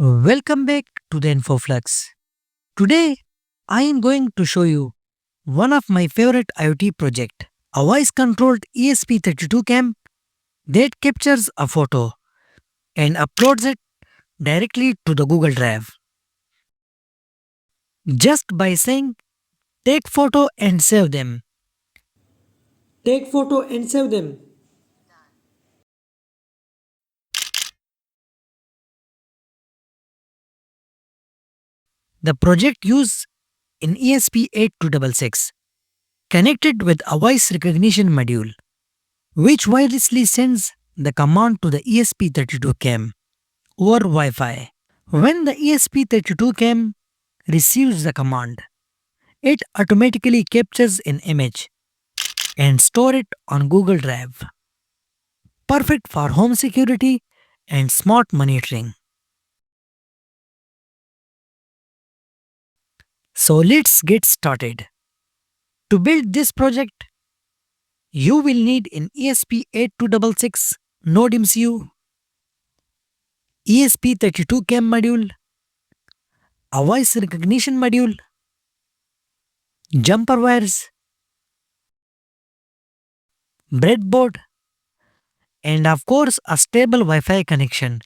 Welcome back to the InfoFlux. Today, I am going to show you one of my favorite IoT project, a voice-controlled ESP32-CAM that captures a photo and uploads it directly to the Google Drive. Just by saying, take photo and save them. Take photo and save them. The project uses an ESP8266 connected with a voice recognition module, which wirelessly sends the command to the ESP32CAM over Wi-Fi. When the ESP32CAM receives the command, it automatically captures an image and store it on Google Drive. Perfect for home security and smart monitoring. So let's get started. To build this project, you will need an ESP8266 Node MCU, ESP32CAM module, a voice recognition module, jumper wires, breadboard, and of course a stable Wi-Fi connection.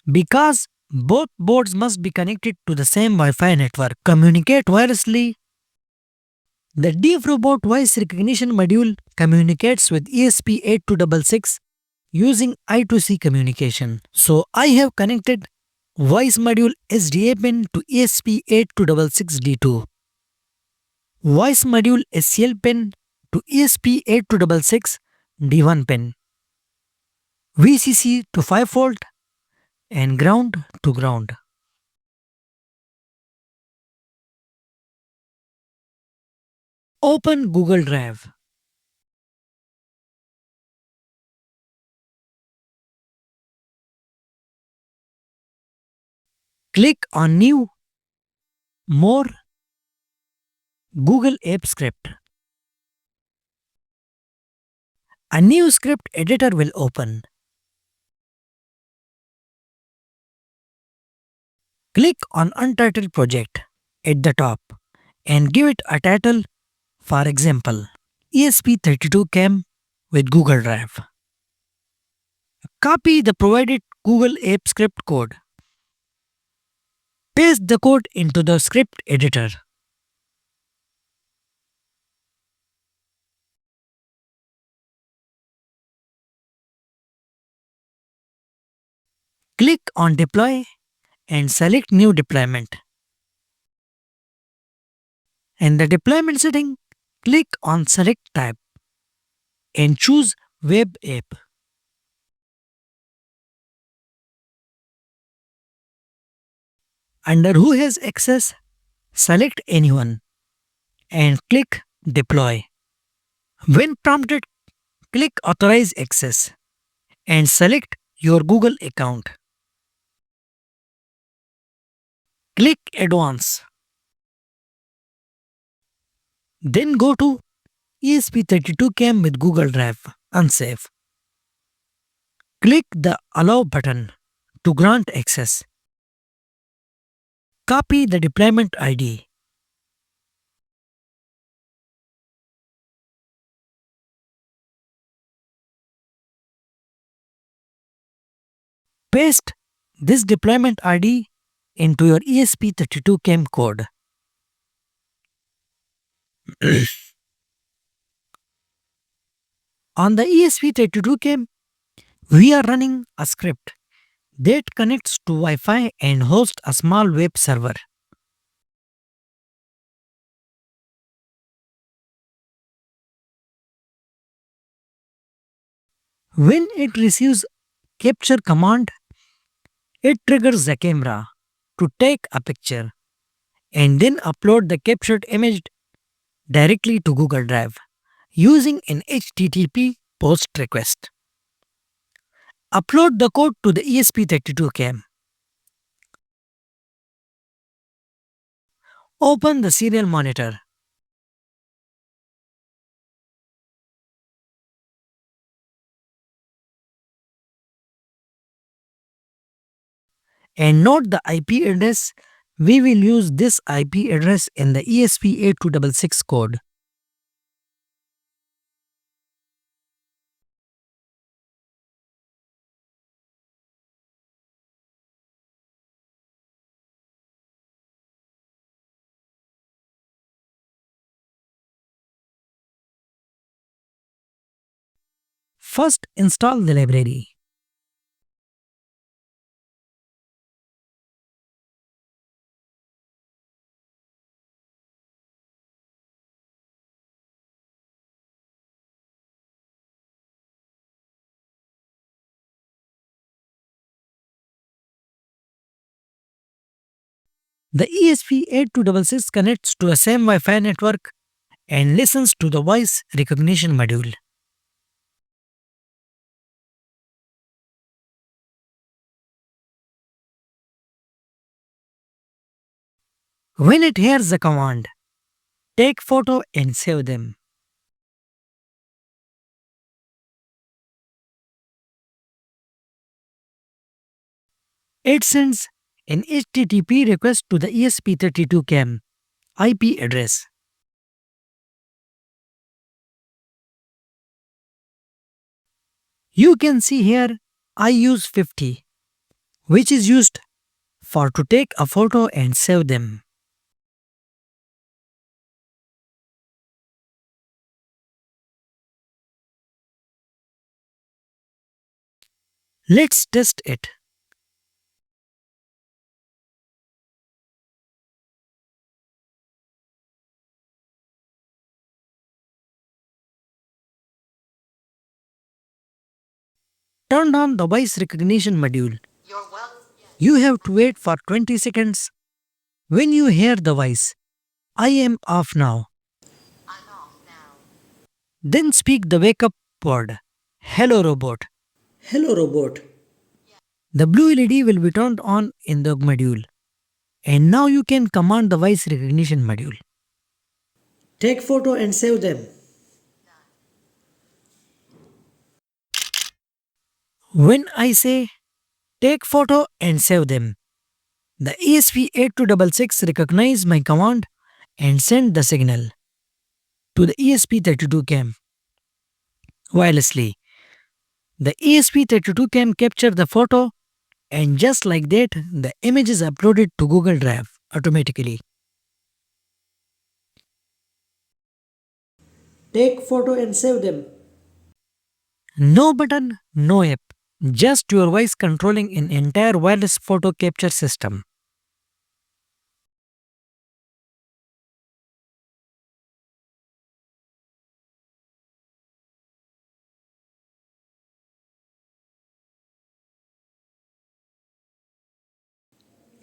Because both boards must be connected to the same Wi-Fi network, communicate wirelessly. The DFRobot voice recognition module communicates with ESP8266 using I2C communication. So I have connected voice module SDA pin to ESP8266D2, voice module SCL pin to ESP8266 D1 pin, VCC to 5V and ground to ground. Open Google Drive. Click on New, More, Google App Script. A new script editor will open. Click on Untitled Project at the top and give it a title, for example, ESP32CAM with Google Drive. Copy the provided Google App Script code. Paste the code into the script editor. Click on Deploy and select New Deployment. In the deployment setting, click on Select Type and choose Web App. Under Who has access, select anyone and click Deploy. When prompted, click Authorize Access and select your Google account. Click Advance. Then go to ESP32CAM with Google Drive, Unsave. Click the Allow button to grant access. Copy the deployment ID. Paste this deployment ID into your ESP32CAM code. On the ESP32CAM, we are running a script that connects to Wi-Fi and hosts a small web server. When it receives capture command, it triggers the camera to take a picture and then upload the captured image directly to Google Drive using an HTTP POST request. Upload the code to the ESP32CAM. Open the serial monitor. and not the IP address. We will use this IP address in the ESP8266 code. First, install the library. The ESP8266 connects to the same Wi-Fi network and listens to the voice recognition module. When it hears the command, take photo and save them, it sends an HTTP request to the ESP32-CAM IP address. You can see here I use 50, which is used for to take a photo and save them. Let's test it. Turn on the voice recognition module. You have to wait for 20 seconds. When you hear the voice, I am off now. Then speak the wake up word. Hello robot. Hello robot. The blue LED will be turned on in the module. And now you can command the voice recognition module. Take photo and save them. When I say take photo and save them, the ESP8266 recognize my command and send the signal to the ESP32CAM wirelessly. The ESP32CAM capture the photo and just like that, the image is uploaded to Google Drive automatically. Take photo and save them. No button, no app. Just your voice controlling an entire wireless photo capture system.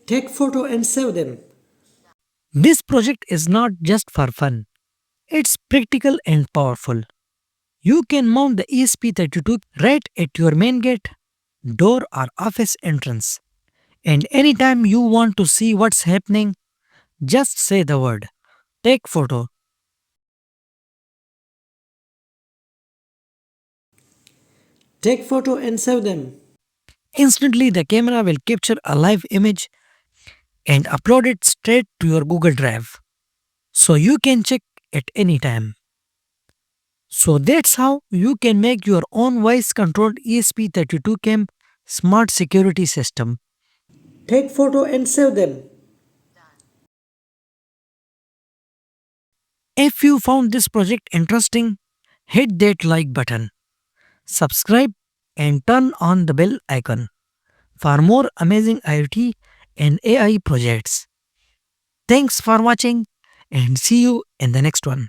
Take photo and save them. This project is not just for fun. It's practical and powerful. You can mount the ESP32 right at your main gate, door or office entrance. And anytime you want to see what's happening, just say the word. Take photo. Take photo and save them. Instantly the camera will capture a live image and upload it straight to your Google Drive. So you can check at any time. So that's how you can make your own voice controlled ESP32CAM smart security system. Take photo and save them. If you found this project interesting, hit that like button, subscribe and turn on the bell icon for more amazing IoT and AI projects. Thanks for watching and see you in the next one.